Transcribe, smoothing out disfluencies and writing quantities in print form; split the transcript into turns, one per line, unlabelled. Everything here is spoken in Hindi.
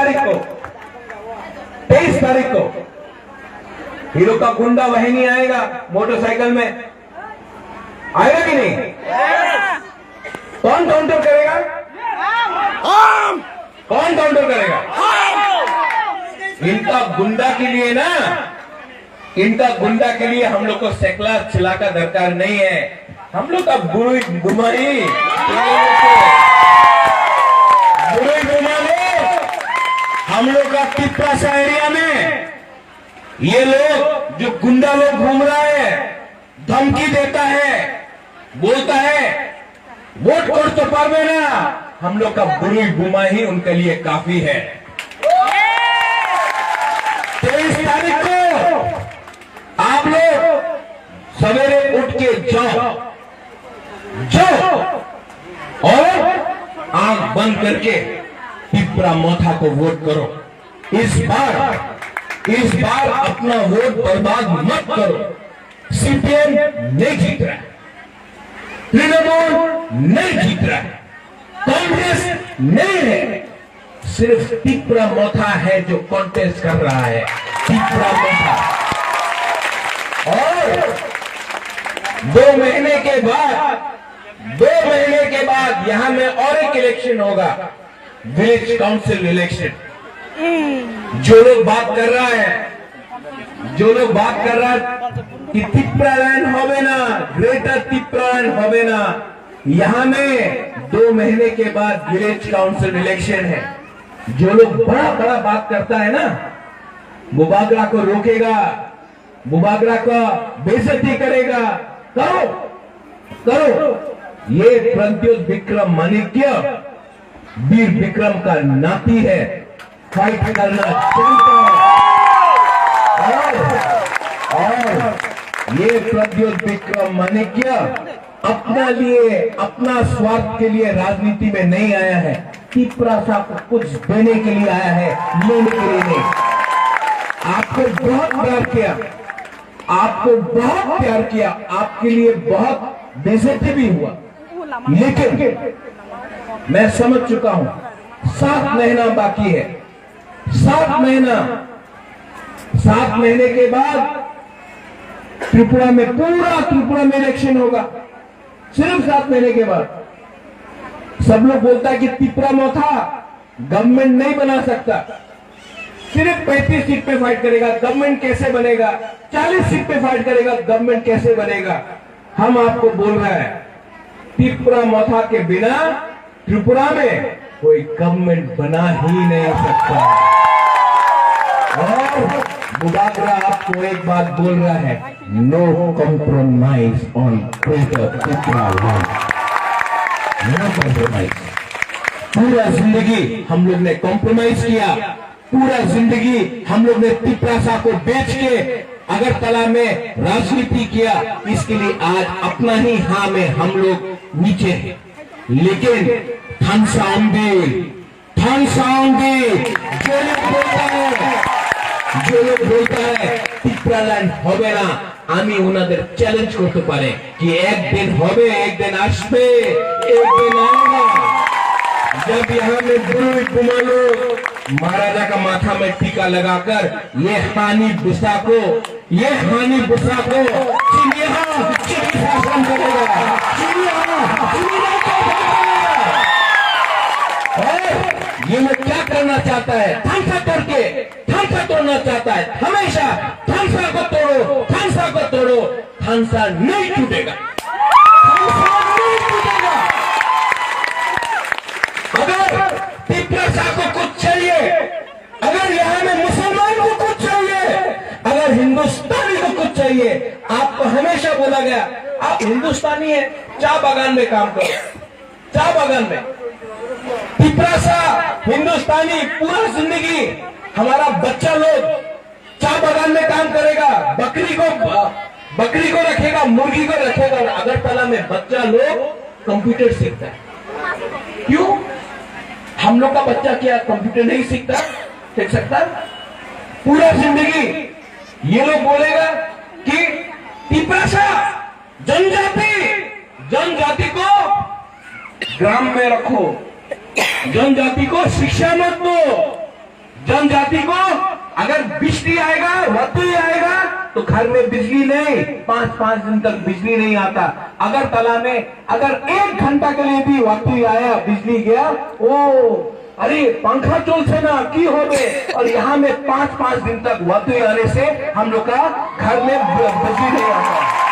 तारीख को 23 तारीख को हीरो का गुंडा वही नहीं आएगा मोटरसाइकिल में, आएगा कि नहीं? कौन काउंटर करेगा? कौन काउंटर करेगा? इनका गुंडा के लिए ना, इनका गुंडा के लिए हम लोग को सेकुलर चिल्ला का दरकार नहीं है। हम लोग का बुरी गुमाही हम लोग का तिप्रासा एरिया में ये लोग जो गुंडा लोग घूम रहा है, धमकी देता है, बोलता है वोट कर तो पावे ना, हम लोग का बुरी गुमाही उनके लिए काफी है। 23 तारीख को आप लोग सवेरे उठ के जाओ और आंख बंद करके तिप्रा मोथा को वोट करो। इस बार अपना वोट बर्बाद मत करो। सीपीएम नहीं जीत रहा है, तृणमूल नहीं जीत रहा है, कांग्रेस नहीं है, सिर्फ तिप्रा मोथा है जो कॉन्टेस्ट कर रहा है। तिप्रा मोथा। और 2 महीने के बाद यहां में और एक इलेक्शन होगा, विलेज काउंसिल इलेक्शन। जो लोग बात कर रहा है कि तिप्रालैंड होवे ना, ग्रेटर तिप्रालैंड होवे ना, यहां में 2 महीने के बाद विलेज काउंसिल इलेक्शन है। जो लोग बड़ा बात करता है ना, मुबागरा को रोकेगा, मुबागरा का बेइज्जती करेगा, करो। ये प्रद्योत विक्रम माणिक्य वीर विक्रम का नाती है, फाइट करना जानता है। और ये प्रद्योत विक्रम माणिक्य अपना स्वार्थ के लिए राजनीति में नहीं आया है, तिप्रासा को कुछ देने के लिए आया है, लेने के लिए नहीं। आपको बहुत प्यार किया, आपके लिए बहुत बेइज्जती भी हुआ, लेकिन मैं समझ चुका हूं। 7 महीना बाकी है, 7 महीने के बाद त्रिपुरा में इलेक्शन होगा, सिर्फ 7 महीने के बाद। सब लोग बोलता है कि तिप्रा मोथा गवर्नमेंट नहीं बना सकता, सिर्फ 35 सीट पे फाइट करेगा, गवर्नमेंट कैसे बनेगा? 40 सीट पे फाइट करेगा, गवर्नमेंट कैसे बनेगा? हम आपको बोल रहे हैं, तिप्रा मोथा के बिना त्रिपुरा में कोई गवर्नमेंट बना ही नहीं सकता। और मुबागरा आपको एक बात बोल रहा है, no compromise on greater Tripura land, no compromise. पूरा जिंदगी हम लोग ने कॉम्प्रोमाइज किया, पूरा जिंदगी हम लोग ने तिप्रासा को बेच के अगरतला में राजनीति किया, इसके लिए आज अपना ही हाँ में हम लोग नीचे हैं। लेकिन थानसाओंगे जो लोग बोलता है तिप्रालैंड होवे ना, आमी उन्हें चैलेंज करते पारे कि एक दिन होवे, एक दिन आसबे, एक दिन आएगा जब यहाँ में गुरु कुमारो महाराजा का माथा में टीका लगाकर ये हानि बुसा को शासन करेगा। और ये लोग क्या करना चाहता है? थानसा तोड़ना चाहता है। हमेशा थानसा को तोड़ो, थानसा नहीं टूटेगा। अगर तिप्रासा को कुछ चाहिए, अगर यहाँ में मुसलमान को कुछ चाहिए, अगर हिंदुस्तानी को कुछ चाहिए, आपको हमेशा बोला गया आप हिंदुस्तानी है, चाय बागान में काम करो, चाय बागान में। तिप्रासा हिंदुस्तानी, पूरा जिंदगी हमारा बच्चा लोग चाय बागान में काम करेगा, बकरी को रखेगा, मुर्गी को रखेगा, और अगरतला में बच्चा लोग कंप्यूटर सीखता है। क्यों? हम लोग का बच्चा क्या कंप्यूटर नहीं सीख सकता? पूरा जिंदगी ये लोग बोलेगा कि तिप्रासा जनजाति को ग्राम में रखो, जनजाति को शिक्षा मत दो, जनजाति को अगर बिजली आएगा वतु ही आएगा तो घर में बिजली नहीं, 5-5 दिन तक बिजली नहीं आता। अगर तला में अगर 1 घंटा के लिए भी वतु आया, बिजली गया, ओ अरे पंखा चल से ना की हो गए। और यहाँ में 5-5 दिन तक वतु आने से हम लोग का घर में बिजली नहीं आता।